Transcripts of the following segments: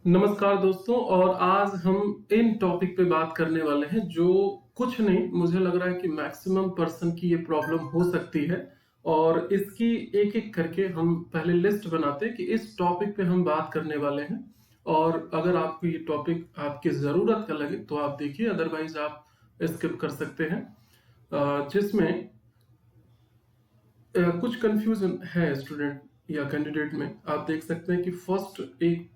नमस्कार दोस्तों। और आज हम इन टॉपिक पे बात करने वाले हैं जो कुछ नहीं, मुझे लग रहा है कि मैक्सिमम पर्सन की ये प्रॉब्लम हो सकती है। और इसकी एक एक करके हम पहले लिस्ट बनाते हैं कि इस टॉपिक पे हम बात करने वाले हैं। और अगर आपको ये टॉपिक आपकी ज़रूरत का लगे तो आप देखिए, अदरवाइज आप स्किप कर सकते हैं। जिसमें कुछ कंफ्यूजन है स्टूडेंट या कैंडिडेट में। आप देख सकते हैं कि फर्स्ट एक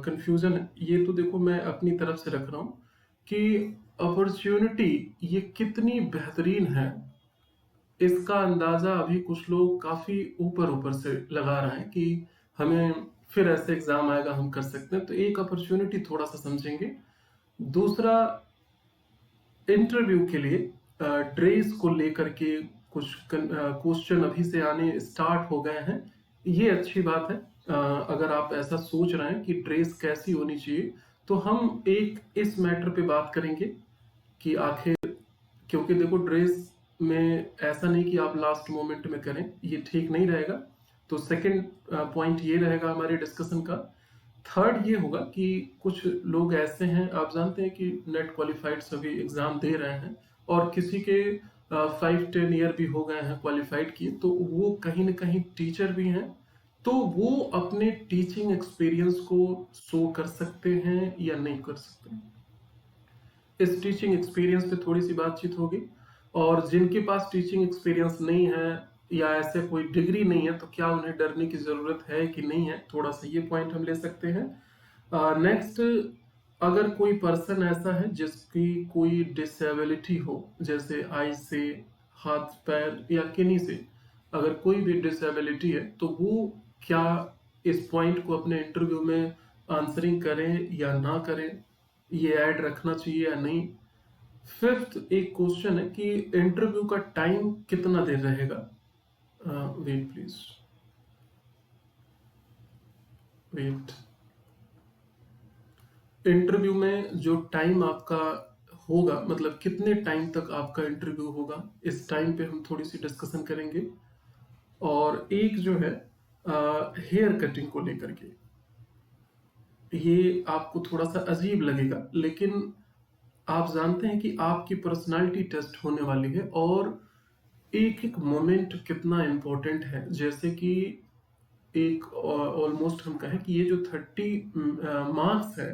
कंफ्यूजन है, ये तो देखो मैं अपनी तरफ से रख रहा हूँ कि अपॉर्चुनिटी ये कितनी बेहतरीन है, इसका अंदाजा अभी कुछ लोग काफी ऊपर ऊपर से लगा रहे हैं कि हमें फिर ऐसे एग्जाम आएगा, हम कर सकते हैं। तो एक अपॉर्चुनिटी थोड़ा सा समझेंगे। दूसरा, इंटरव्यू के लिए ड्रेस को लेकर के कुछ क्वेश्चन अभी से आने स्टार्ट हो गए हैं। ये अच्छी बात है। अगर आप ऐसा सोच रहे हैं कि ड्रेस कैसी होनी चाहिए, तो हम एक इस मैटर पे बात करेंगे कि आखिर, क्योंकि देखो ड्रेस में ऐसा नहीं कि आप लास्ट मोमेंट में करें, ये ठीक नहीं रहेगा। तो सेकंड पॉइंट ये रहेगा हमारे डिस्कशन का। थर्ड ये होगा कि कुछ लोग ऐसे हैं, आप जानते हैं कि नेट क्वालिफाइड सभी एग्जाम दे रहे हैं, और किसी के 5-10 ईयर भी हो गए हैं क्वालिफाइड किए, तो वो कहीं ना कहीं टीचर भी हैं। तो वो अपने टीचिंग एक्सपीरियंस को शो कर सकते हैं या नहीं कर सकते। इस टीचिंग एक्सपीरियंस पे थोड़ी सी बातचीत होगी। और जिनके पास टीचिंग एक्सपीरियंस नहीं है या ऐसे कोई डिग्री नहीं है, तो क्या उन्हें डरने की जरूरत है कि नहीं है, थोड़ा सा ये पॉइंट हम ले सकते हैं। नेक्स्ट, अगर कोई पर्सन ऐसा है जिसकी कोई डिसेबिलिटी हो, जैसे आई से, हाथ पैर या किन्हीं से अगर कोई भी डिसेबिलिटी है, तो वो क्या इस पॉइंट को अपने इंटरव्यू में आंसरिंग करें या ना करें, ये ऐड रखना चाहिए या नहीं। फिफ्थ एक क्वेश्चन है कि इंटरव्यू का टाइम कितना देर रहेगा। Wait please, wait. इंटरव्यू में जो टाइम आपका होगा, मतलब कितने टाइम तक आपका इंटरव्यू होगा, इस टाइम पे हम थोड़ी सी डिस्कशन करेंगे। और एक जो है हेयर कटिंग को लेकर के, ये आपको थोड़ा सा अजीब लगेगा, लेकिन आप जानते हैं कि आपकी पर्सनालिटी टेस्ट होने वाली है, और एक एक मोमेंट कितना इम्पोर्टेंट है। जैसे कि एक ऑलमोस्ट हम कहें कि ये जो 30 मार्क्स है,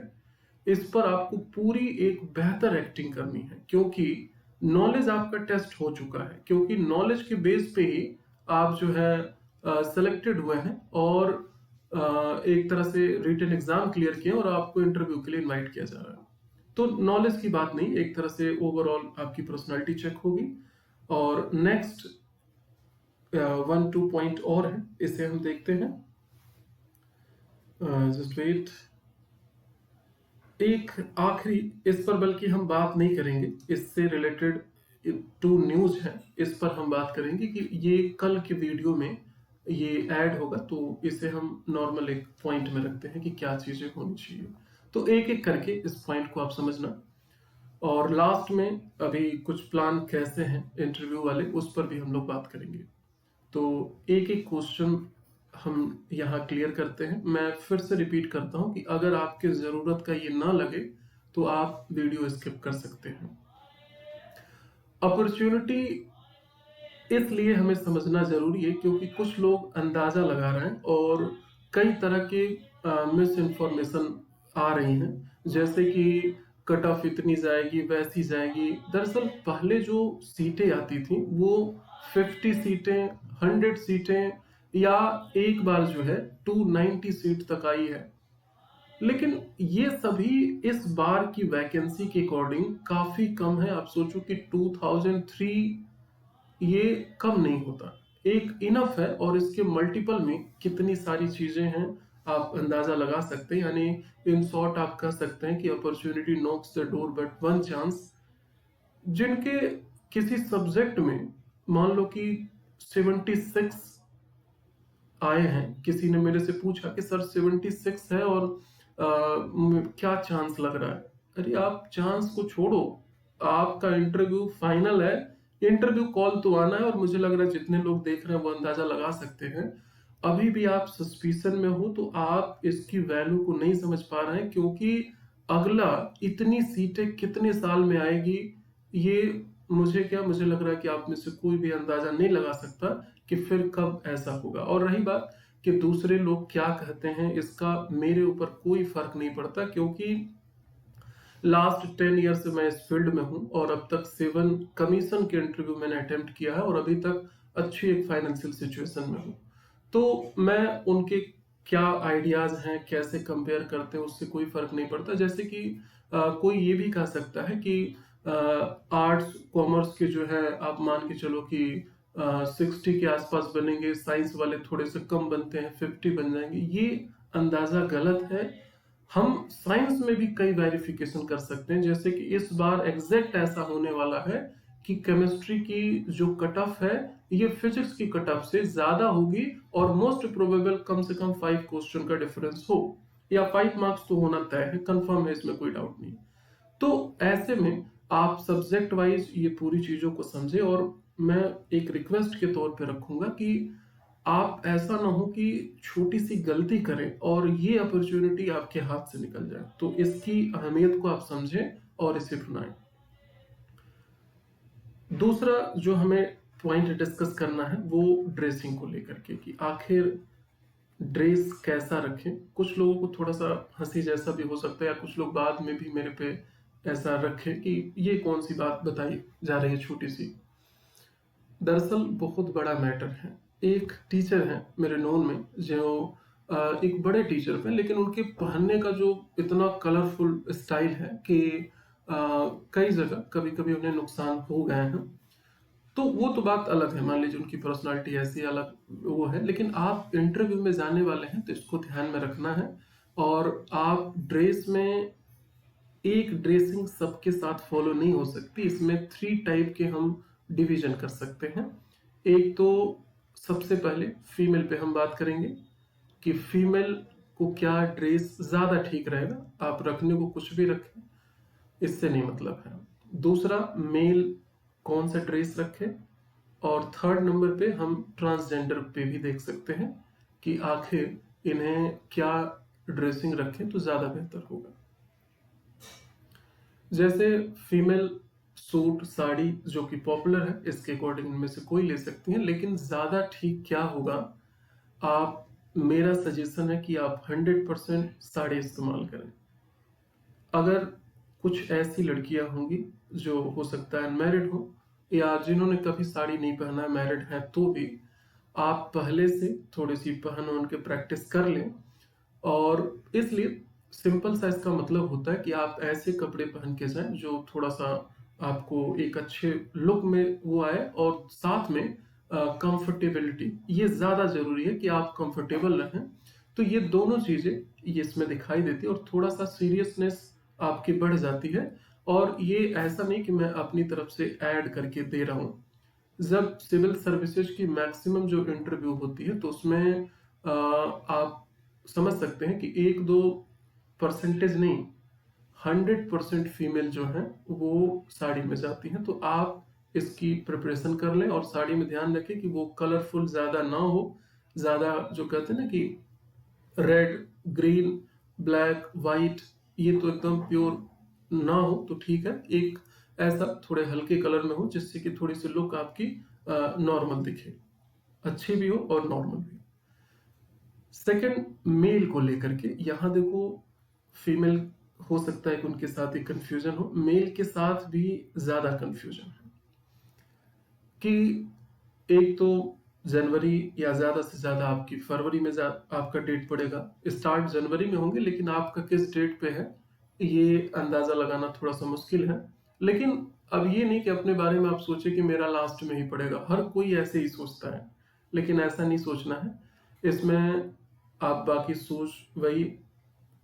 इस पर आपको पूरी एक बेहतर एक्टिंग करनी है, क्योंकि नॉलेज आपका टेस्ट हो चुका है, क्योंकि नॉलेज के बेस पे ही आप जो है सेलेक्टेड हुए हैं, और एक तरह से रिटन एग्जाम क्लियर किए और आपको इंटरव्यू के लिए इनवाइट किया जा रहा है। तो नॉलेज की बात नहीं, एक तरह से ओवरऑल आपकी पर्सनालिटी चेक होगी। और नेक्स्ट 1-2 पॉइंट और है, इसे हम देखते हैं। Just wait. एक आखिरी, इस पर बल्कि हम बात नहीं करेंगे, इससे रिलेटेड 2 न्यूज है, इस पर हम बात करेंगे कि ये कल के वीडियो में ये ऐड होगा, तो इसे हम नॉर्मल एक पॉइंट में रखते हैं कि क्या चीजें होनी चाहिए। तो एक एक करके इस पॉइंट को आप समझना। और लास्ट में अभी कुछ प्लान कैसे हैं इंटरव्यू वाले, उस पर भी हम लोग बात करेंगे। तो एक एक क्वेश्चन हम यहाँ क्लियर करते हैं। मैं फिर से रिपीट करता हूँ कि अगर आपके ज़रूरत का ये ना लगे तो आप वीडियो स्किप कर सकते हैं। अपॉर्चुनिटी इसलिए हमें समझना जरूरी है क्योंकि कुछ लोग अंदाजा लगा रहे हैं, और कई तरह के मिस इन्फॉर्मेशन आ रही हैं, जैसे कि कट ऑफ इतनी जाएगी, वैसी जाएगी। दरअसल पहले जो सीटें आती थी वो 50 सीटें, 100 सीटें, या एक बार जो है 290 सीट तक आई है। लेकिन ये सभी इस बार की वैकेंसी के अकॉर्डिंग काफी कम है। आप सोचो कि 2003 ये कम नहीं होता, एक इनफ है, और इसके मल्टीपल में कितनी सारी चीजें हैं आप अंदाजा लगा सकते हैं। यानी इन शॉर्ट आप कह सकते हैं कि opportunity Knox the door but one chance. जिनके किसी सब्जेक्ट में मान लो कि 76 आए हैं, किसी ने मेरे से पूछा कि सर 76 है और क्या चांस लग रहा है। अरे आप चांस को छोड़ो, आपका इंटरव्यू फाइनल है, इंटरव्यू कॉल तो आना है। और मुझे लग रहा है जितने लोग देख रहे हैं वो अंदाजा लगा सकते हैं, अभी भी आप सस्पिशन में हो तो आप इसकी वैल्यू को नहीं समझ पा रहे हैं, क्योंकि अगला इतनी सीटें कितने साल में आएगी, ये मुझे लग रहा है कि आप में से कोई भी अंदाजा नहीं लगा सकता कि फिर कब ऐसा होगा। और रही बात कि दूसरे लोग क्या कहते हैं, इसका मेरे ऊपर कोई फर्क नहीं पड़ता, क्योंकि लास्ट 10 ईयर से मैं इस फील्ड में हूं और अब तक 7 कमीशन के इंटरव्यू मैंने अटेम्प्ट किया है और अभी तक अच्छी एक फाइनेंशियल सिचुएशन में हूं। तो मैं उनके क्या आइडियाज हैं, कैसे कंपेयर करते हैं, उससे कोई फर्क नहीं पड़ता। जैसे कि कोई ये भी कह सकता है कि आर्ट्स कॉमर्स के जो है आप मान के चलो कि 60 के आसपास बनेंगे, साइंस वाले थोड़े से कम बनते हैं, 50 बन जाएंगे। ये अंदाजा गलत है। हम साइंस में भी कई वेरिफिकेशन कर सकते हैं, जैसे कि इस बार एग्जैक्ट ऐसा होने वाला है कि केमिस्ट्री की जो कट ऑफ है ये फिजिक्स की कट ऑफ से ज्यादा होगी और मोस्ट प्रोबेबल कम से कम 5 क्वेश्चन का डिफरेंस हो, या 5 मार्क्स तो होना तय है, कंफर्म है, इसमें कोई डाउट नहीं। तो ऐसे में आप सब्जेक्ट वाइज ये पूरी चीजों को समझे, और मैं एक रिक्वेस्ट के तौर पे रखूंगा कि आप ऐसा ना हो कि छोटी सी गलती करें और ये अपॉर्चुनिटी आपके हाथ से निकल जाए। तो इसकी अहमियत को आप समझें और इसे अपनाएं। दूसरा जो हमें पॉइंट डिस्कस करना है वो ड्रेसिंग को लेकर के, कि आखिर ड्रेस कैसा रखें। कुछ लोगों को थोड़ा सा हंसी जैसा भी हो सकता है, या कुछ लोग बाद में भी मेरे पे ऐसा रखें कि ये कौन सी बात बताई जा रही है छोटी सी। दरअसल बहुत बड़ा मैटर है। एक टीचर है मेरे नोन में जो एक बड़े टीचर थे, लेकिन उनके पहनने का जो इतना कलरफुल स्टाइल है कि कई जगह कभी कभी उन्हें नुकसान हो गए हैं। तो वो तो बात अलग है, मान लीजिए उनकी पर्सनालिटी ऐसी अलग वो है, लेकिन आप इंटरव्यू में जाने वाले हैं तो इसको ध्यान में रखना है। और आप ड्रेस में एक ड्रेसिंग सबके साथ फॉलो नहीं हो सकती, इसमें 3 टाइप के हम डिवीजन कर सकते हैं। एक तो सबसे पहले फीमेल पे हम बात करेंगे कि फीमेल को क्या ड्रेस ज्यादा ठीक रहेगा। आप रखने को कुछ भी रखें, इससे नहीं मतलब है। दूसरा, मेल कौन सा ड्रेस रखे। और थर्ड नंबर पे हम ट्रांसजेंडर पे भी देख सकते हैं कि आखिर इन्हें क्या ड्रेसिंग रखें तो ज्यादा बेहतर होगा। जैसे फीमेल सूट साड़ी जो कि पॉपुलर है, इसके अकॉर्डिंग इनमें से कोई ले सकती हैं, लेकिन ज्यादा ठीक क्या होगा, आप मेरा सजेशन है कि आप 100% साड़ी इस्तेमाल करें। अगर कुछ ऐसी लड़कियां होंगी जो हो सकता है अनमैरिड हो, या जिन्होंने कभी साड़ी नहीं पहना है, मैरिड है तो भी आप पहले से थोड़ी सी पहन उन के प्रैक्टिस कर लें। और इसलिए सिंपल सा इसका मतलब होता है कि आप ऐसे कपड़े पहन के जाएं जो थोड़ा सा आपको एक अच्छे लुक में वो आए, और साथ में कंफर्टेबिलिटी, ये ज्यादा जरूरी है कि आप कंफर्टेबल रहें। तो ये दोनों चीजें ये इसमें दिखाई देती है, और थोड़ा सा सीरियसनेस आपकी बढ़ जाती है। और ये ऐसा नहीं कि मैं अपनी तरफ से ऐड करके दे रहा हूँ। जब सिविल सर्विसेज की मैक्सिमम जो इंटरव्यू होती है तो उसमें आप समझ सकते हैं कि 1-2% नहीं, 100% फीमेल जो है वो साड़ी में जाती हैं। तो आप इसकी प्रिपरेशन कर लें, और साड़ी में ध्यान रखें कि वो कलरफुल ज्यादा ना हो। ज्यादा जो कहते हैं ना कि रेड, ग्रीन, ब्लैक, वाइट, ये तो एकदम प्योर ना हो तो ठीक है। एक ऐसा थोड़े हल्के कलर में हो जिससे कि थोड़ी सी लुक आपकी नॉर्मल दिखे, अच्छी भी हो और नॉर्मल भी। सेकंड, मेल को लेकर के यहाँ देखो, फीमेल हो सकता है कि उनके साथ एक कंफ्यूजन हो, मेल के साथ भी ज्यादा कंफ्यूजन है। कि एक तो जनवरी या ज्यादा से ज्यादा आपकी फरवरी में आपका डेट पड़ेगा। स्टार्ट जनवरी में होंगे, लेकिन आपका किस डेट पे है ये अंदाजा लगाना थोड़ा सा मुश्किल है। लेकिन अब ये नहीं कि अपने बारे में आप सोचे कि मेरा लास्ट में ही पड़ेगा, हर कोई ऐसे ही सोचता है, लेकिन ऐसा नहीं सोचना है। इसमें आप बाकी शूज, वही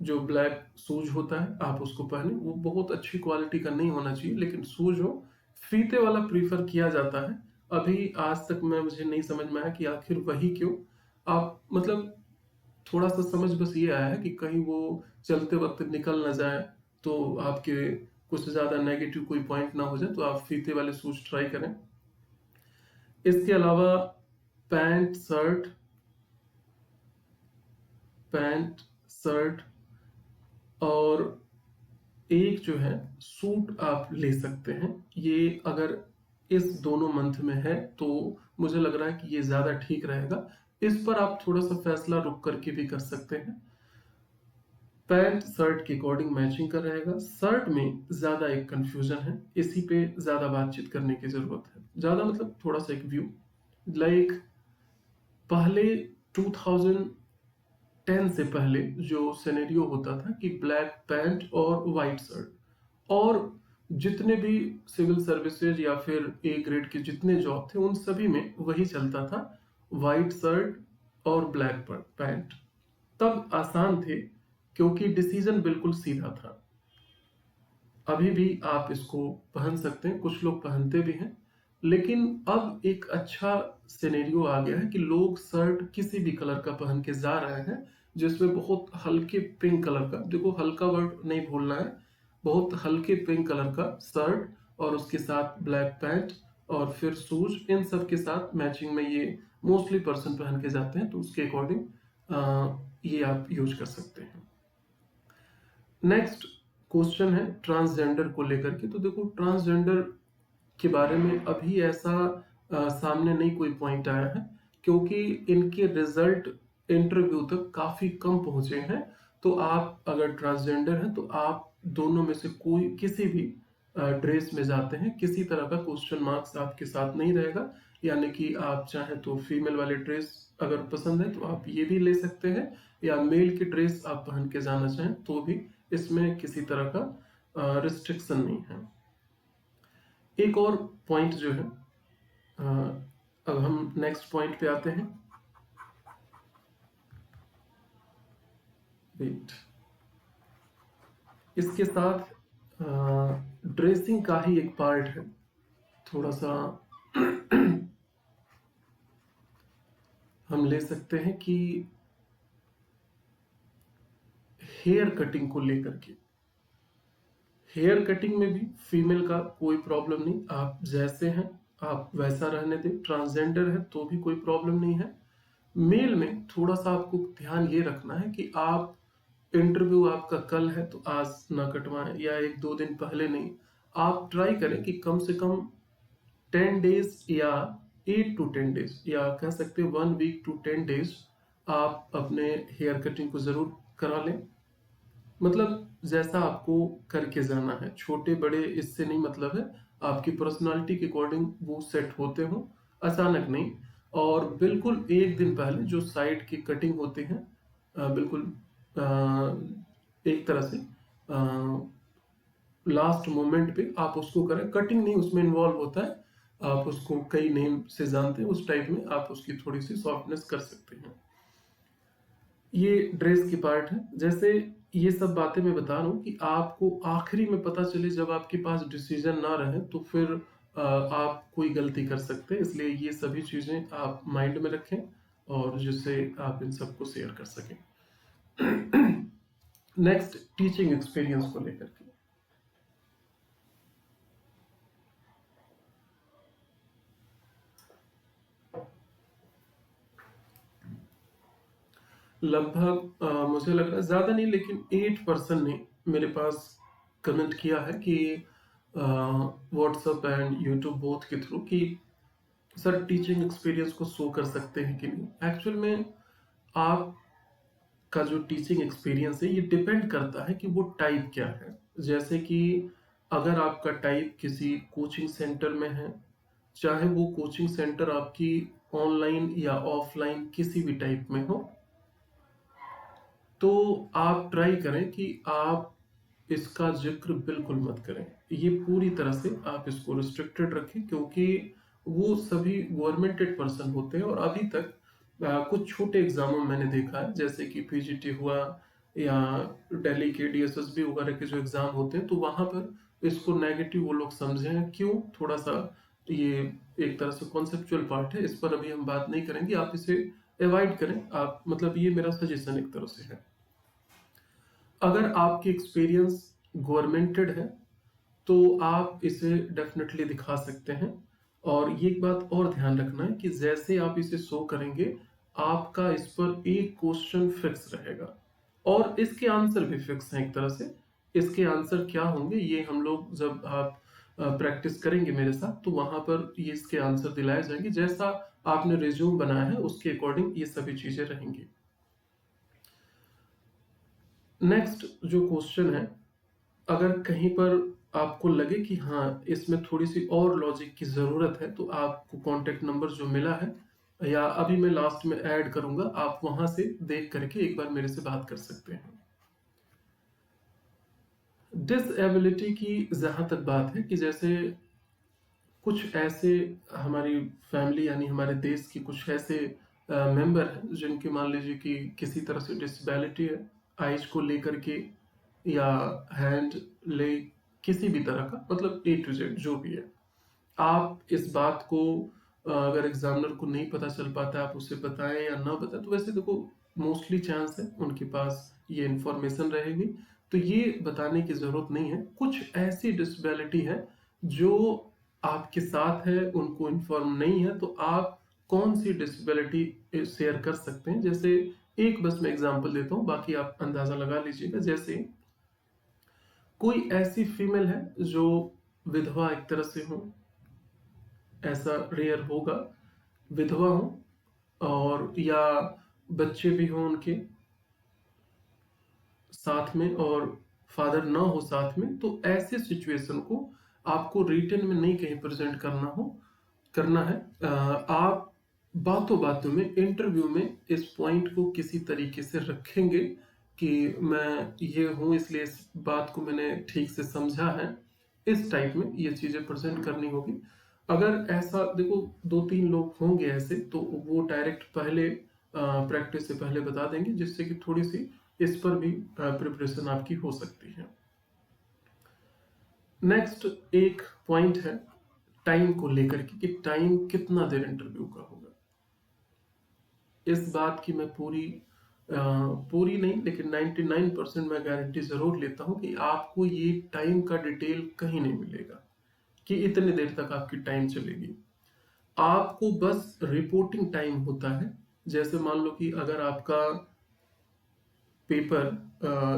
जो ब्लैक शूज होता है आप उसको पहने, वो बहुत अच्छी क्वालिटी का नहीं होना चाहिए, लेकिन शूज हो, फीते वाला प्रीफर किया जाता है। अभी आज तक मुझे नहीं समझ में आया कि आखिर वही क्यों। आप मतलब थोड़ा सा समझ बस ये आया है कि कहीं वो चलते वक्त निकल ना जाए, तो आपके कुछ ज्यादा नेगेटिव कोई पॉइंट ना हो जाए, तो आप फीते वाले शूज ट्राई करें। इसके अलावा पैंट शर्ट पैंट, शर्ट और एक जो है सूट आप ले सकते हैं। ये अगर इस दोनों मंथ में है तो मुझे लग रहा है कि ये ज़्यादा ठीक रहेगा। इस पर आप थोड़ा सा फैसला रुक करके भी कर सकते हैं। पैंट शर्ट के अकॉर्डिंग मैचिंग का रहेगा। शर्ट में ज़्यादा एक कंफ्यूजन है, इसी पे ज़्यादा बातचीत करने की ज़रूरत है। ज़्यादा मतलब थोड़ा सा एक व्यू लाइक पहले 2010 से पहले जो सिनेरियो होता था कि ब्लैक पैंट और वाइट शर्ट, और जितने भी सिविल सर्विसेज या फिर ए ग्रेड के जितने जॉब थे उन सभी में वही चलता था, वाइट शर्ट और ब्लैक पैंट। तब आसान थे क्योंकि डिसीजन बिल्कुल सीधा था। अभी भी आप इसको पहन सकते हैं, कुछ लोग पहनते भी हैं, लेकिन अब एक अच्छा सिनेरियो आ गया है कि लोग शर्ट किसी भी कलर का पहन के जा रहे हैं, जिसमें बहुत हल्के पिंक कलर का, देखो हल्का वर्ड नहीं भूलना है, बहुत हल्के पिंक कलर का शर्ट और उसके साथ ब्लैक पैंट और फिर शूज, इन सब के साथ मैचिंग में ये मोस्टली पर्सन पहन के जाते हैं, तो उसके अकॉर्डिंग ये आप यूज कर सकते हैं। नेक्स्ट क्वेश्चन है ट्रांसजेंडर को लेकर के। तो देखो ट्रांसजेंडर के बारे में अभी ऐसा सामने नहीं कोई पॉइंट आया है, क्योंकि इनके रिजल्ट इंटरव्यू तक काफी कम पहुंचे हैं। तो आप अगर ट्रांसजेंडर हैं तो आप दोनों में से कोई किसी भी ड्रेस में जाते हैं, किसी तरह का क्वेश्चन मार्क्स आपके साथ नहीं रहेगा। यानी कि आप चाहें तो फीमेल वाले ड्रेस अगर पसंद है तो आप ये भी ले सकते हैं, या मेल की ड्रेस आप पहन के जाना चाहें तो भी इसमें किसी तरह का रिस्ट्रिक्शन नहीं है। एक और पॉइंट जो है, अब हम नेक्स्ट पॉइंट पे आते हैं। वेट, इसके साथ ड्रेसिंग का ही एक पार्ट है, थोड़ा सा हम ले सकते हैं कि हेयर कटिंग को लेकर के। हेयर कटिंग में भी फीमेल का कोई प्रॉब्लम नहीं, आप जैसे हैं आप वैसा रहने दें। ट्रांसजेंडर है तो भी कोई प्रॉब्लम नहीं है। मेल में थोड़ा सा आपको ध्यान ये रखना है कि आप इंटरव्यू आपका कल है तो आज ना कटवाएं, या एक दो दिन पहले नहीं। आप ट्राई करें कि कम से कम 10 डेज या 8 to 10 डेज, या कह सकते हैं 1 week to 10 days आप अपने हेयर कटिंग को जरूर करा लें। मतलब जैसा आपको करके जाना है, छोटे बड़े इससे नहीं मतलब है, आपकी पर्सनालिटी के अकॉर्डिंग वो सेट होते हो, अचानक नहीं। और बिल्कुल एक दिन पहले जो साइड की कटिंग होती है, बिल्कुल एक तरह से लास्ट मोमेंट पे आप उसको करें। कटिंग नहीं उसमें इन्वॉल्व होता है, आप उसको कई नेम से जानते हैं, उस टाइप में आप उसकी थोड़ी सी सॉफ्टनेस कर सकते हैं। ये ड्रेस की पार्ट है। जैसे ये सब बातें मैं बता रहा हूँ कि आपको आखिरी में पता चले, जब आपके पास डिसीजन ना रहे तो फिर आप कोई गलती कर सकते हैं। इसलिए ये सभी चीजें आप माइंड में रखें और जिससे आप इन सबको शेयर कर सकें। नेक्स्ट, टीचिंग एक्सपीरियंस को लेकर के। लगभग मुझे लग रहा है ज्यादा नहीं, लेकिन 8% ने मेरे पास कमेंट किया है कि व्हाट्सएप एंड यूट्यूब बोथ के थ्रू कि सर टीचिंग एक्सपीरियंस को शो कर सकते हैं कि नहीं। एक्चुअल में आपका जो टीचिंग एक्सपीरियंस है ये डिपेंड करता है कि वो टाइप क्या है। जैसे कि अगर आपका टाइप किसी कोचिंग सेंटर में है, चाहे वो कोचिंग सेंटर आपकी ऑनलाइन या ऑफलाइन किसी भी टाइप में हो, तो आप ट्राई करें कि आप इसका जिक्र बिल्कुल मत करें। ये पूरी तरह से आप इसको रिस्ट्रिक्टेड रखें, क्योंकि वो सभी गवर्नमेंटेड पर्सन होते हैं। और अभी तक कुछ छोटे एग्जामों में मैंने देखा है, जैसे कि पीजीटी हुआ या दिल्ली के डीएसएसबी वगैरह के जो एग्जाम होते हैं, तो वहां पर इसको नेगेटिव वो लोग समझे हैं। क्यों? थोड़ा सा ये एक तरह से कॉन्सेप्चुअल पार्ट है, इस पर अभी हम बात नहीं करेंगे, आप इसे अवॉइड करें। आप मतलब ये मेरा सजेशन एक तरह से है। अगर आपकी एक्सपीरियंस गवर्नमेंटेड है तो आप इसे डेफिनेटली दिखा सकते हैं। और ये एक बात और ध्यान रखना है कि जैसे आप इसे शो करेंगे, आपका इस पर एक क्वेश्चन फिक्स रहेगा और इसके आंसर भी फिक्स हैं एक तरह से। इसके आंसर क्या होंगे ये हम लोग जब आप प्रैक्टिस करेंगे मेरे साथ तो वहां पर ये इसके आंसर दिलाए जाएंगे। जैसा आपने रिज्यूम बनाया है उसके अकॉर्डिंग ये सभी चीजें रहेंगी। नेक्स्ट जो क्वेश्चन है, अगर कहीं पर आपको लगे कि हाँ इसमें थोड़ी सी और लॉजिक की ज़रूरत है तो आपको कॉन्टेक्ट नंबर जो मिला है या अभी मैं लास्ट में ऐड करूंगा, आप वहां से देख करके एक बार मेरे से बात कर सकते हैं। डिसेबिलिटी की जहां तक बात है कि जैसे कुछ ऐसे हमारी फैमिली यानी हमारे देश की कुछ ऐसे मेंबर हैं जिनके मान लीजिए कि किसी तरह से डिसेबिलिटी है, आइज को लेकर के या हैंड ले किसी भी तरह का, मतलब ए टू जेड जो भी है। आप इस बात को अगर एग्जामिनर को नहीं पता चल पाता है आप उसे बताएं या ना बताएं, तो वैसे देखो मोस्टली चांस है उनके पास ये इंफॉर्मेशन रहेगी, तो ये बताने की जरूरत नहीं है। कुछ ऐसी डिसेबिलिटी है जो आपके साथ है उनको इन्फॉर्म नहीं है, तो आप कौन सी डिसेबिलिटी शेयर कर सकते हैं। जैसे एक बस मैं एग्जांपल देता हूँ, बाकी आप अंदाजा लगा लीजिएगा। जैसे कोई ऐसी फीमेल है जो विधवा एक तरह से हो, ऐसा रेयर होगा, विधवा हो और या बच्चे भी हों उनके साथ में और फादर ना हो साथ में, तो ऐसे सिचुएशन को आपको रिटन में नहीं कहीं प्रेजेंट करना है। आप बातों बातों में इंटरव्यू में इस पॉइंट को किसी तरीके से रखेंगे कि मैं ये हूं इसलिए इस बात को मैंने ठीक से समझा है, इस टाइप में ये चीजें प्रेजेंट करनी होगी। अगर ऐसा देखो 2-3 लोग होंगे ऐसे तो वो डायरेक्ट पहले प्रैक्टिस से पहले बता देंगे, जिससे कि थोड़ी सी इस पर भी प्रिपरेशन आपकी हो सकती है। नेक्स्ट एक पॉइंट है टाइम को लेकर के कि टाइम कितना देर इंटरव्यू का होगा। इस बात की मैं पूरी नहीं लेकिन 99% मैं गारंटी जरूर लेता हूं कि आपको ये टाइम का डिटेल कहीं नहीं मिलेगा कि इतने देर तक आपकी टाइम चलेगी। आपको बस रिपोर्टिंग टाइम होता है। जैसे मान लो कि अगर आपका पेपर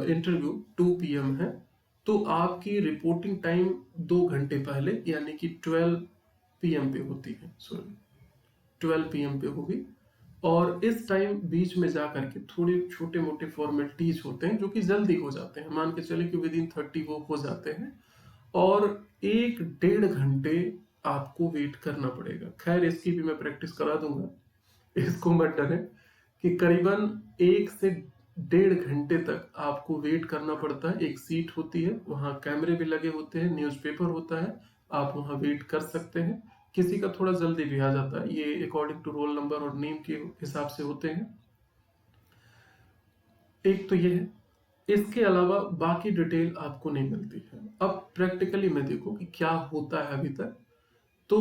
इंटरव्यू 2 PM है तो आपकी रिपोर्टिंग टाइम 2 घंटे पहले यानी कि 12 PM पे होती है, सॉरी 12 PM पे होगी। और इस टाइम बीच में जा करके थोड़े छोटे मोटे फॉर्मेलिटीज होते हैं जो कि जल्दी हो जाते हैं, मान के चले कि विद इन 30 वो हो जाते हैं। और 1-1.5 घंटे आपको वेट करना पड़ेगा। खैर इसकी भी मैं प्रैक्टिस करा दूंगा, इसको मत डरे कि करीबन 1 से 1.5 घंटे तक आपको वेट करना पड़ता है। एक सीट होती है, वहां कैमरे भी लगे होते हैं, न्यूज़पेपर होता है, आप वहां वेट कर सकते हैं। किसी का थोड़ा जल्दी भी आ जाता है, ये अकॉर्डिंग टू रोल नंबर और नेम के हिसाब से होते हैं। एक तो ये है, इसके अलावा बाकी डिटेल आपको नहीं मिलती है। अब प्रैक्टिकली में देखो कि क्या होता है अभी तक। तो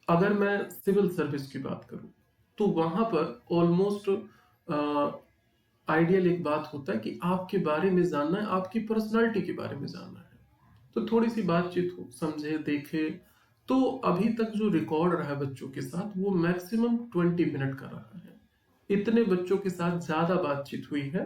अगर मैं सिविल सर्विस की बात करूं तो वहां पर ऑलमोस्ट आइडियल एक बात होता है कि आपके बारे में जानना है, आपकी पर्सनालिटी के बारे में जानना है। तो थोड़ी सी बातचीत हो, समझे देखे। तो अभी तक जो रिकॉर्ड रहा है बच्चों के साथ वो मैक्सिमम 20 मिनट का रहा है। इतने बच्चों के साथ ज्यादा बातचीत हुई है।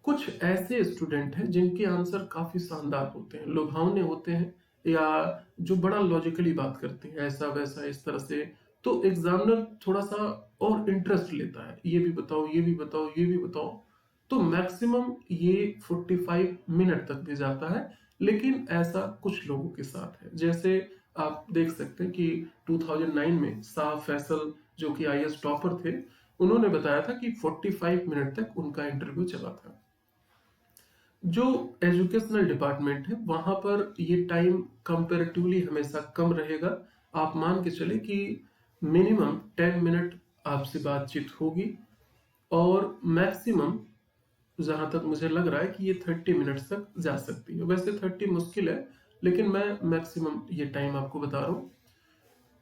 कुछ ऐसे स्टूडेंट हैं जिनके आंसर काफी शानदार होते हैं, लुभावने होते हैं, या जो बड़ा लॉजिकली बात करते हैं ऐसा वैसा इस तरह से। तो एग्जामिनर थोड़ा सा और इंटरेस्ट लेता है, ये भी बताओ ये भी बताओ ये भी बताओ। तो मैक्सिमम ये 45 मिनट तक भी जाता है। लेकिन ऐसा कुछ लोगों के साथ है, जैसे आप देख सकते हैं कि 2009 में शाह फैसल जो कि IAS टॉपर थे, उन्होंने बताया था कि 45 मिनट तक उनका इंटरव्यू चला था। जो एजुकेशनल डिपार्टमेंट है वहां पर ये टाइम कंपैरेटिवली हमेशा कम रहेगा। आप मान के चले कि मिनिमम 10 मिनट आपसे बातचीत होगी और मैक्सिमम जहां तक मुझे लग रहा है कि ये 30 मिनट तक जा सकती है। वैसे 30 मुश्किल है लेकिन मैं मैक्सिमम ये टाइम आपको बता रहा हूँ।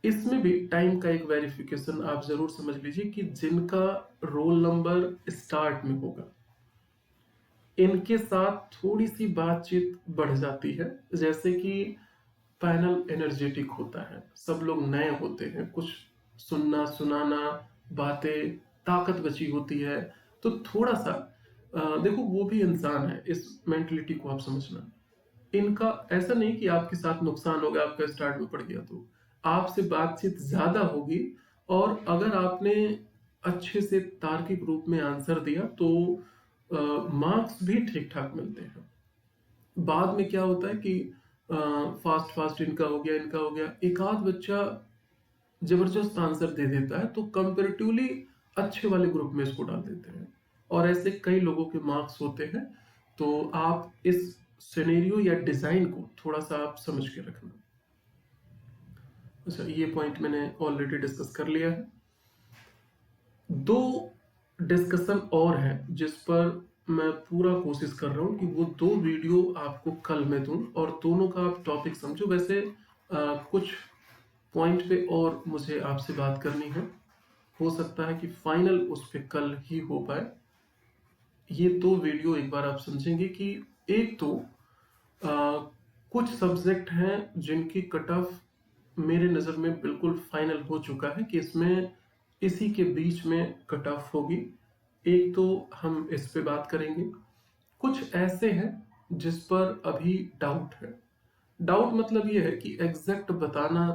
इसमें भी टाइम का एक वेरिफिकेशन आप जरूर समझ लीजिए कि जिनका रोल नंबर स्टार्ट में होगा इनके साथ थोड़ी सी बातचीत बढ़ जाती है। जैसे कि पैनल एनर्जेटिक होता है, सब लोग नए होते हैं, कुछ सुनना सुनाना बातें ताकत बची होती है। तो थोड़ा सा देखो वो भी इंसान है, इस मेंटलिटी को आप समझना। इनका ऐसा नहीं कि आपके साथ नुकसान हो गया, आपका स्टार्ट में पड़ गया तो आपसे बातचीत ज्यादा होगी। और अगर आपने अच्छे से तार्किक रूप में आंसर दिया तो मार्क्स भी ठीक ठाक मिलते हैं। बाद में क्या होता है कि फास्ट फास्ट इनका हो गया, इनका हो गया, एक आध बच्चा जबरदस्त आंसर दे देता है तो कंपेरेटिवली अच्छे वाले ग्रुप में इसको डाल देते हैं। और ऐसे कई लोगों के मार्क्स होते हैं। तो आप इस सिनेरियो या डिजाइन को थोड़ा सा आप समझ के रखना। अच्छा, ये पॉइंट मैंने ऑलरेडी डिस्कस कर लिया है। दो डिस्कशन और है जिस पर मैं पूरा कोशिश कर रहा हूँ कि वो दो वीडियो आपको कल मैं दूं और दोनों का आप टॉपिक समझो। वैसे कुछ पॉइंट पे और मुझे आपसे बात करनी है, हो सकता है कि फाइनल उस पे कल ही हो पाए। ये दो वीडियो एक बार आप समझेंगे कि एक तो कुछ सब्जेक्ट हैं जिनकी कट ऑफ मेरे नज़र में बिल्कुल फाइनल हो चुका है कि इसमें इसी के बीच में कट ऑफ होगी। एक तो हम इस पे बात करेंगे। कुछ ऐसे हैं जिस पर अभी डाउट है। डाउट मतलब ये है कि एग्जैक्ट बताना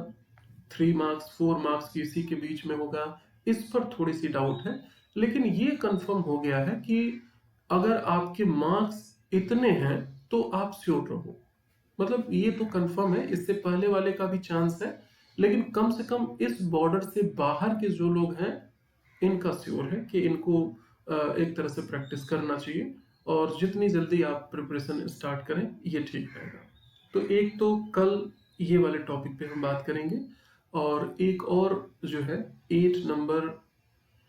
3 मार्क्स 4 मार्क्स की इसी के बीच में होगा, इस पर थोड़ी सी डाउट है। लेकिन ये कंफर्म हो गया है कि अगर आपके मार्क्स इतने हैं तो आप श्योर रहो। मतलब ये तो कंफर्म है, इससे पहले वाले का भी चांस है, लेकिन कम से कम इस बॉर्डर से बाहर के जो लोग हैं इनका श्योर है कि इनको एक तरह से प्रैक्टिस करना चाहिए। और जितनी जल्दी आप प्रिपरेशन स्टार्ट करें ये ठीक रहेगा। तो एक तो कल ये वाले टॉपिक पे हम बात करेंगे। और एक और जो है 8 नंबर,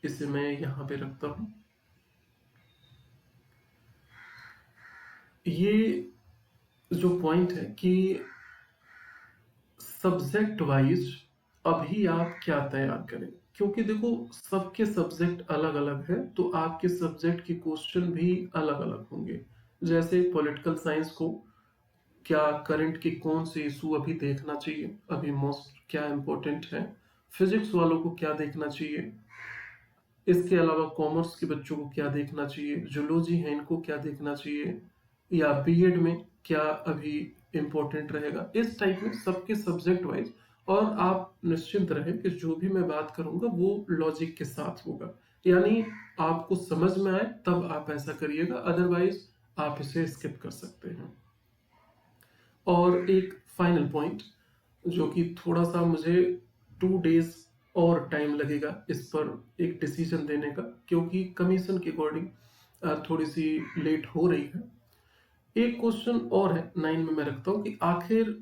इसे मैं यहाँ पे रखता हूँ। ये जो पॉइंट है कि सब्जेक्ट वाइज अभी आप क्या तैयार करें, क्योंकि देखो सबके सब्जेक्ट अलग अलग है तो आपके सब्जेक्ट के क्वेश्चन भी अलग अलग होंगे। जैसे पॉलिटिकल साइंस को क्या करंट के कौन से इशू अभी देखना चाहिए, अभी मोस्ट क्या इम्पोर्टेंट है। फिजिक्स वालों को क्या देखना चाहिए, इसके अलावा कॉमर्स के बच्चों को क्या देखना चाहिए, जूलॉजी है इनको क्या देखना चाहिए, या बीएड में क्या अभी इम्पोर्टेंट रहेगा, इस टाइप में सबके सब्जेक्ट वाइज। और आप निश्चिंत रहे कि जो भी मैं बात करूंगा वो लॉजिक के साथ होगा, यानी आपको समझ में आए तब आप ऐसा करिएगा, अदरवाइज आप इसे स्किप कर सकते हैं। और एक फाइनल पॉइंट जो कि थोड़ा सा मुझे 2 डेज और टाइम लगेगा इस पर एक डिसीजन देने का, क्योंकि कमीशन के अकॉर्डिंग थोड़ी सी लेट हो रही है। एक क्वेश्चन और है 9 में मैं रखता हूँ कि आखिर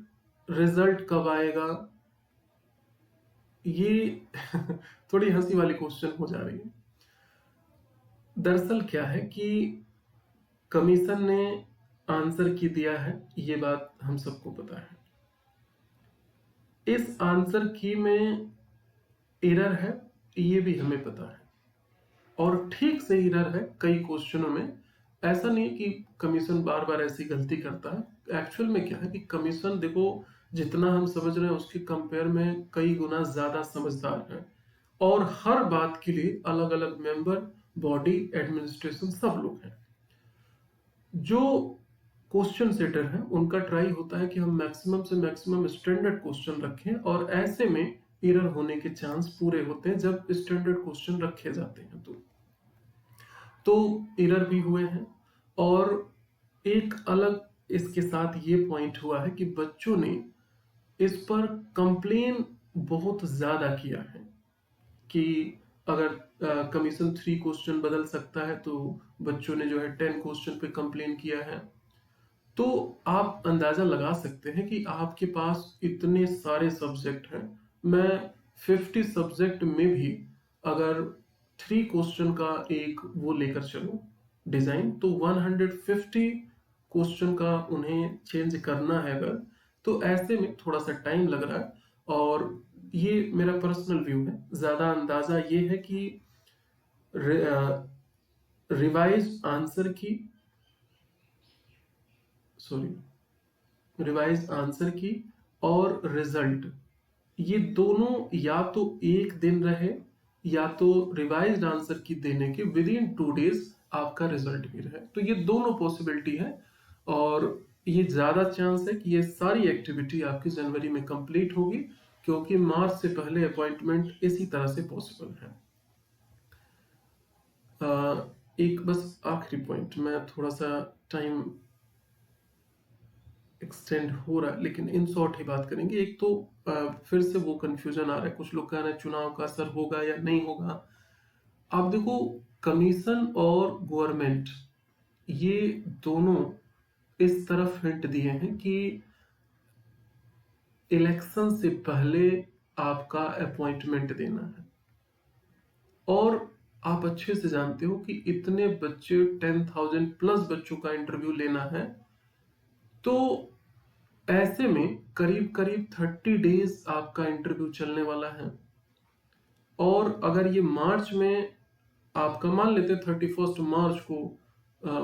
रिजल्ट कब आएगा। ये थोड़ी हंसी वाली क्वेश्चन हो जा रही है। दरअसल क्या है कि कमीशन ने आंसर की दिया है, ये बात हम सबको पता है। इस आंसर की में एरर है, ये भी हमें पता है। और ठीक से एरर है कई क्वेश्चनों में। ऐसा नहीं कि कमीशन बार बार ऐसी गलती करता है। एक्चुअल में क्या है कि कमीशन देखो जितना हम समझ रहे हैं उसके कंपेयर में कई गुना ज्यादा समझदार है। और हर बात के लिए अलग अलग मेंबर, बॉडी, एडमिनिस्ट्रेशन सब लोग हैं। जो क्वेश्चन सेटर हैं उनका ट्राई होता है कि हम मैक्सिमम से मैक्सिमम स्टैंडर्ड क्वेश्चन रखें, और ऐसे में एरर होने के चांस पूरे होते हैं जब स्टैंडर्ड क्वेश्चन रखे जाते हैं। तो एरर भी हुए हैं। और एक अलग इसके साथ ये पॉइंट हुआ है कि बच्चों ने इस पर कंप्लेन बहुत ज्यादा किया है कि अगर कमीशन 3 क्वेश्चन बदल सकता है तो बच्चों ने जो है 10 क्वेश्चन पे कंप्लेन किया है। तो आप अंदाजा लगा सकते हैं कि आपके पास इतने सारे सब्जेक्ट हैं। मैं 50 सब्जेक्ट में भी अगर 3 क्वेश्चन का एक वो लेकर चलूं डिजाइन, तो 150 क्वेश्चन का उन्हें चेंज करना है अगर, तो ऐसे में थोड़ा सा टाइम लग रहा है। और ये मेरा पर्सनल व्यू है, ज्यादा अंदाजा ये है कि रिवाइज आंसर की सॉरी रिवाइज आंसर की और रिजल्ट ये दोनों या तो एक दिन रहे या तो रिवाइज्ड आंसर की देने के विद इन 2 days आपका रिजल्ट भी रहे। तो ये दोनों पॉसिबिलिटी है और ये ज्यादा चांस है कि ये सारी एक्टिविटी आपकी जनवरी में कंप्लीट होगी, क्योंकि मार्च से पहले अपॉइंटमेंट इसी तरह से पॉसिबल है। एक बस आखिरी पॉइंट, मैं थोड़ा सा टाइम एक्सटेंड हो रहा है लेकिन इन शॉर्ट ही बात करेंगे। एक तो फिर से वो कंफ्यूजन आ रहा है, कुछ लोग कह रहे हैं चुनाव का असर होगा या नहीं होगा। आप देखो, कमीशन और गवर्नमेंट ये दोनों इस तरफ हिंट दिए हैं कि इलेक्शन से पहले आपका अपॉइंटमेंट देना है। और आप अच्छे से जानते हो कि इतने बच्चे 10,000 प्लस बच्चों का इंटरव्यू लेना है, तो ऐसे में करीब करीब 30 डेज आपका इंटरव्यू चलने वाला है। और अगर ये मार्च में आपका मान लेते हैं 31 मार्च को,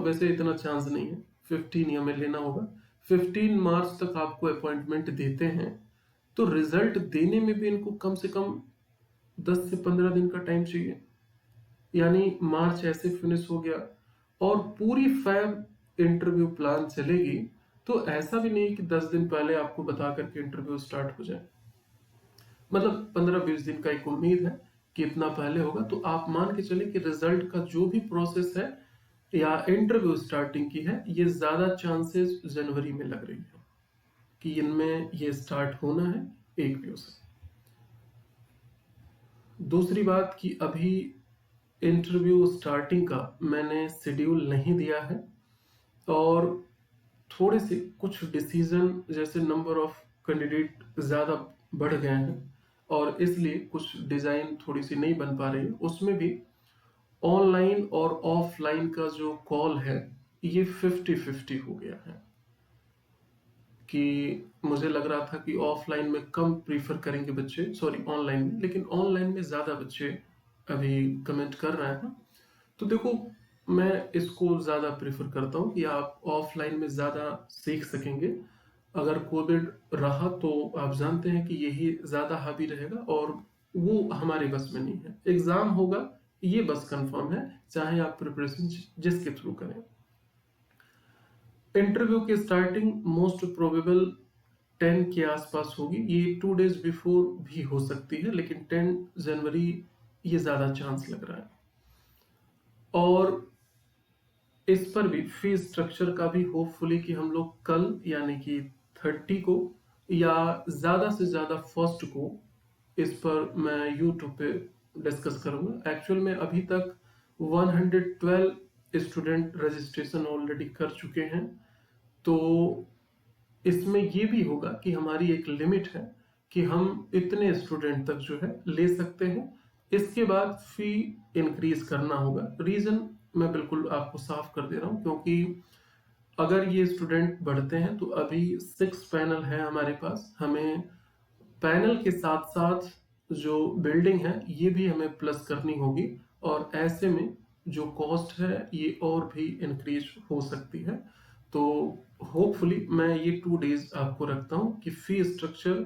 वैसे इतना चांस नहीं है, 15 हमें लेना होगा, 15 मार्च तक आपको अपॉइंटमेंट देते हैं, तो रिजल्ट देने में भी इनको कम से कम 10 से 15 दिन का टाइम चाहिए। यानी मार्च ऐसे फिनिश हो गया और पूरी फैब इंटरव्यू प्लान चलेगी, तो ऐसा भी नहीं कि 10 दिन पहले आपको बता करके इंटरव्यू स्टार्ट हो जाए। मतलब 15-20 दिन का एक उम्मीद है कि इतना पहले होगा। तो आप मान के चले कि रिजल्ट का जो भी प्रोसेस है या इंटरव्यू स्टार्टिंग की है, ये ज्यादा चांसेस जनवरी में लग रही है कि इनमें ये स्टार्ट होना है, एक व्यू से। दूसरी बात कि अभी इंटरव्यू स्टार्टिंग का मैंने शेड्यूल नहीं दिया है और थोड़े से कुछ डिसीजन, जैसे नंबर ऑफ कैंडिडेट ज़्यादा बढ़ गए हैं और इसलिए कुछ डिज़ाइन थोड़ी सी नहीं बन पा रही है। उसमें भी ऑनलाइन और ऑफलाइन का जो कॉल है ये 50-50 हो गया है कि मुझे लग रहा था कि ऑफलाइन में कम प्रीफर करेंगे बच्चे, सॉरी ऑनलाइन में, लेकिन ऑनलाइन में ज़्यादा बच्चे अभी कमेंट कर रहे हैं। तो देखो, मैं इसको ज़्यादा प्रेफर करता हूँ कि आप ऑफलाइन में ज़्यादा सीख सकेंगे। अगर कोविड रहा तो आप जानते हैं कि यही ज़्यादा हावी रहेगा और वो हमारे बस में नहीं है। एग्ज़ाम होगा, ये बस कंफर्म है, चाहे आप प्रिपरेशन जिसके थ्रू करें। इंटरव्यू की स्टार्टिंग मोस्ट प्रोबेबल 10 के आसपास होगी। ये 2 days बिफोर भी हो सकती है, लेकिन 10 जनवरी ये ज़्यादा चांस लग रहा है। और इस पर भी फीस स्ट्रक्चर का भी होपफुली कि हम लोग कल यानी कि 30 को या ज़्यादा से ज़्यादा फर्स्ट को इस पर मैं यूट्यूब पे डिस्कस करूँगा। एक्चुअल में अभी तक 112 स्टूडेंट रजिस्ट्रेशन ऑलरेडी कर चुके हैं, तो इसमें ये भी होगा कि हमारी एक लिमिट है कि हम इतने स्टूडेंट तक जो है ले सकते हैं। इसके बाद फी इंक्रीज करना होगा। रीज़न मैं बिल्कुल आपको साफ कर दे रहा हूँ, क्योंकि अगर ये स्टूडेंट बढ़ते हैं तो अभी 6 पैनल है हमारे पास, हमें पैनल के साथ साथ जो बिल्डिंग है ये भी हमें प्लस करनी होगी और ऐसे में जो कॉस्ट है ये और भी इंक्रीज हो सकती है। तो होपफुली मैं ये 2 days आपको रखता हूँ कि फी स्ट्रक्चर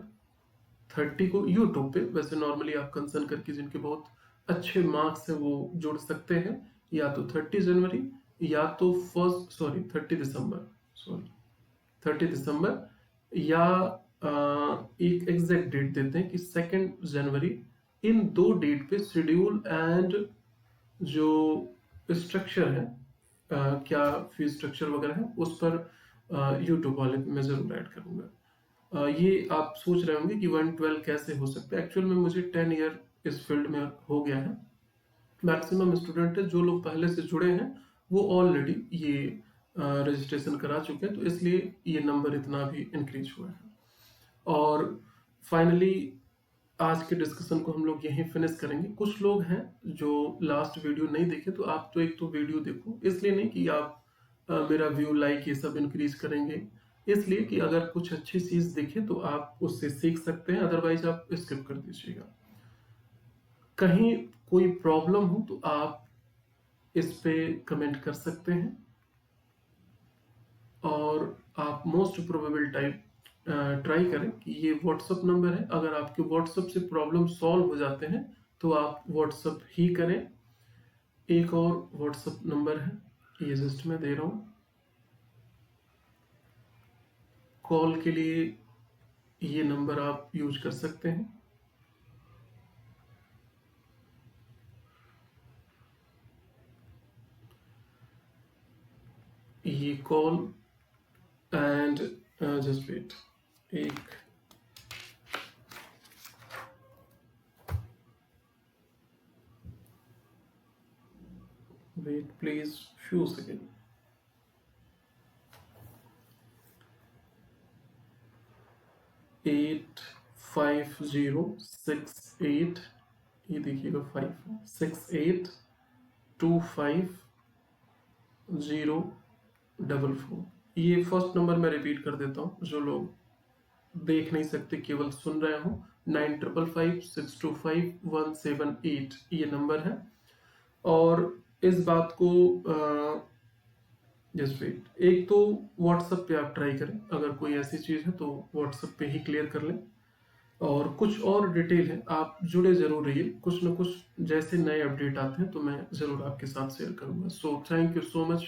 30 को यूट्यूब पे, वैसे नॉर्मली आप कंसर्न करके जिनके बहुत अच्छे मार्क्स हैं वो जुड़ सकते हैं, या तो 30 जनवरी या तो 30 दिसंबर, सॉरी 30 दिसंबर या एक एग्जैक्ट डेट देते हैं कि 2 जनवरी। इन 2 डेट पे शेड्यूल एंड जो स्ट्रक्चर है, क्या फीस स्ट्रक्चर वगैरह है, उस पर यूट्यूब वाले पे मैं जरूर ऐड करूंगा। ये आप सोच रहे होंगे कि 112 कैसे हो सकता है। एक्चुअल में मुझे 10 ईयर इस फील्ड में हो गया है। मैक्सिमम स्टूडेंट है जो लोग पहले से जुड़े हैं वो ऑलरेडी ये रजिस्ट्रेशन करा चुके हैं, तो इसलिए ये नंबर इतना भी इंक्रीज हुआ है। और फाइनली आज के डिस्कशन को हम लोग यहीं फिनिश करेंगे। कुछ लोग हैं जो लास्ट वीडियो नहीं देखे, तो आप तो एक तो वीडियो देखो, इसलिए नहीं कि आप मेरा व्यू लाइक ये सब इंक्रीज करेंगे, इसलिए कि अगर कुछ अच्छी चीज दिखे तो आप उससे सीख सकते हैं, अदरवाइज आप स्किप कर दीजिएगा। कहीं कोई प्रॉब्लम हो तो आप इस पे कमेंट कर सकते हैं और आप मोस्ट प्रोबेबल टाइप ट्राई करें कि ये व्हाट्सअप नंबर है, अगर आपके व्हाट्सअप से प्रॉब्लम सॉल्व हो जाते हैं तो आप व्हाट्सअप ही करें। एक और व्हाट्सअप नंबर है, ये जस्ट मैं दे रहा हूँ कॉल के लिए, ये नंबर आप यूज कर सकते हैं। ये कॉल एंड जस्ट वेट, एक wait please, few second. At 5068, ये देखिएगा 5682504। ये फर्स्ट नंबर मैं रिपीट कर देता हूँ, जो लोग देख नहीं सकते केवल सुन रहे हो, 9555625178 ये नंबर है। और इस बात को जस्ट वेट, एक तो व्हाट्सएप पे आप ट्राई करें, अगर कोई ऐसी चीज़ है तो व्हाट्सएप पे ही क्लियर कर लें। और कुछ और डिटेल है, आप जुड़े जरूर रहिए, कुछ ना कुछ जैसे नए अपडेट आते हैं तो मैं जरूर आपके साथ शेयर करूंगा। So thank you so much.